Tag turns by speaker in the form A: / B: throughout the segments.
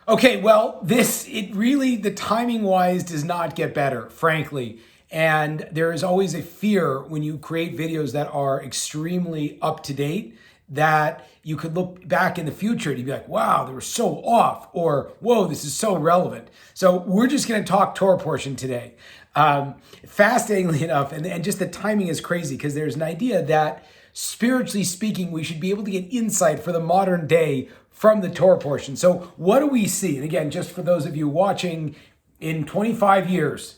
A: Okay, well, the timing wise does not get better, frankly. And there is always a fear when you create videos that are extremely up to date that you could look back in the future and you'd be like, wow, they were so off, or whoa, this is so relevant. So we're just going to talk Torah portion today. Fascinatingly enough, and just the timing is crazy because there's an idea that spiritually speaking, we should be able to get insight for the modern day from the Torah portion. So what do we see? And again, just for those of you watching, in 25 years,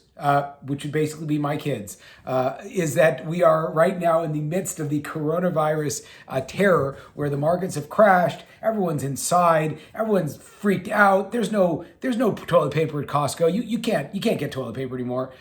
A: which would basically be my kids, is that we are right now in the midst of the coronavirus terror, where the markets have crashed, everyone's inside, everyone's freaked out. There's no toilet paper at Costco. You can't get toilet paper anymore.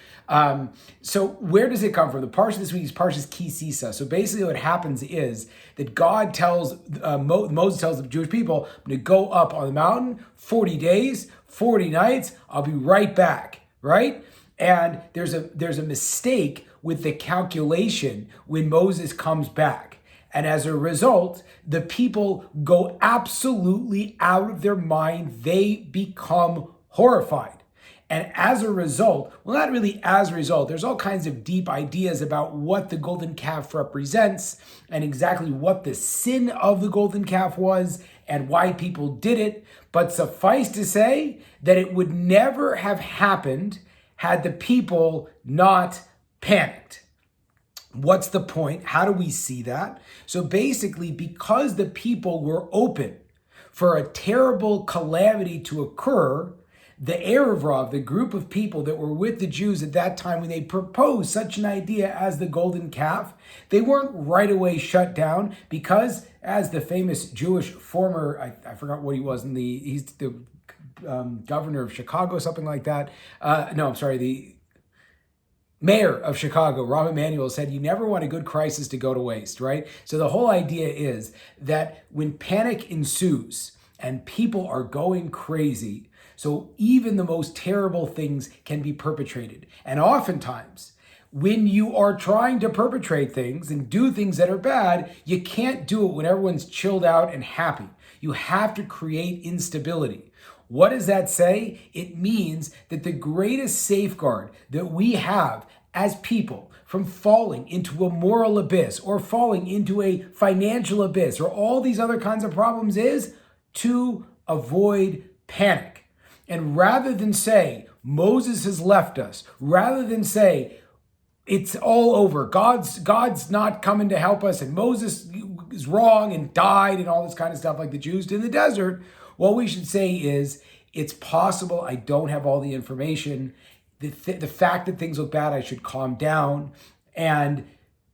A: So where does it come from? The parsha this week is Parshas Ki Sisa. So basically what happens is that God tells, Moses tells the Jewish people, I'm going to go up on the mountain 40 days, 40 nights. I'll be right back, right? And there's a mistake with the calculation when Moses comes back. And as a result, the people go absolutely out of their mind. They become horrified. And as a result, well, not really as a result, there's all kinds of deep ideas about what the golden calf represents and exactly what the sin of the golden calf was and why people did it. But suffice to say that it would never have happened had the people not panicked. What's the point? How do we see that? So basically, because the people were open for a terrible calamity to occur, the Erev Rav, the group of people that were with the Jews at that time when they proposed such an idea as the golden calf, they weren't right away shut down because, as the famous Jewish former, I forgot what he was, he's the governor of Chicago, something like that. The mayor of Chicago, Rahm Emanuel, said, you never want a good crisis to go to waste, right? So the whole idea is that when panic ensues and people are going crazy, so even the most terrible things can be perpetrated. And oftentimes, when you are trying to perpetrate things and do things that are bad, you can't do it when everyone's chilled out and happy. You have to create instability. What does that say? It means that the greatest safeguard that we have as people from falling into a moral abyss or falling into a financial abyss or all these other kinds of problems is to avoid panic. And rather than say, Moses has left us, rather than say, it's all over, God's not coming to help us, and Moses is wrong and died and all this kind of stuff like the Jews did in the desert, what we should say is, it's possible I don't have all the information. The fact that things look bad, I should calm down. And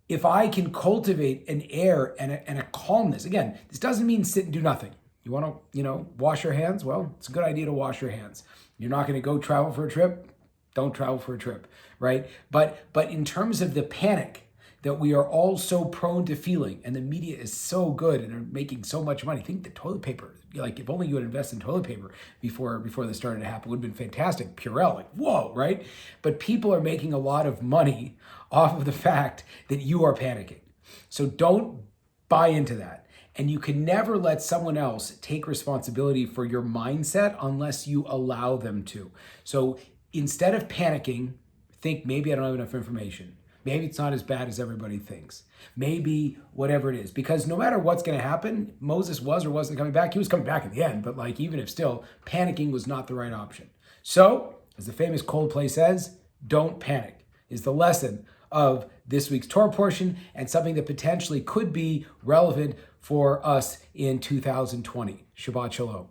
A: if I can cultivate an air and a calmness, again, this doesn't mean sit and do nothing. You want to, wash your hands? Well, it's a good idea to wash your hands. You're not going to go travel for a trip? Don't travel for a trip, right? But in terms of the panic that we are all so prone to feeling, and the media is so good and are making so much money. Think the toilet paper, like if only you would invest in toilet paper before this started to happen, would have been fantastic. Purell, like whoa, right? But people are making a lot of money off of the fact that you are panicking. So don't buy into that. And you can never let someone else take responsibility for your mindset unless you allow them to. So instead of panicking, think maybe I don't have enough information. Maybe it's not as bad as everybody thinks. Maybe whatever it is. Because no matter what's going to happen, Moses was or wasn't coming back. He was coming back in the end. But even if still, panicking was not the right option. So, as the famous Coldplay says, don't panic is the lesson of this week's Torah portion and something that potentially could be relevant for us in 2020. Shabbat Shalom.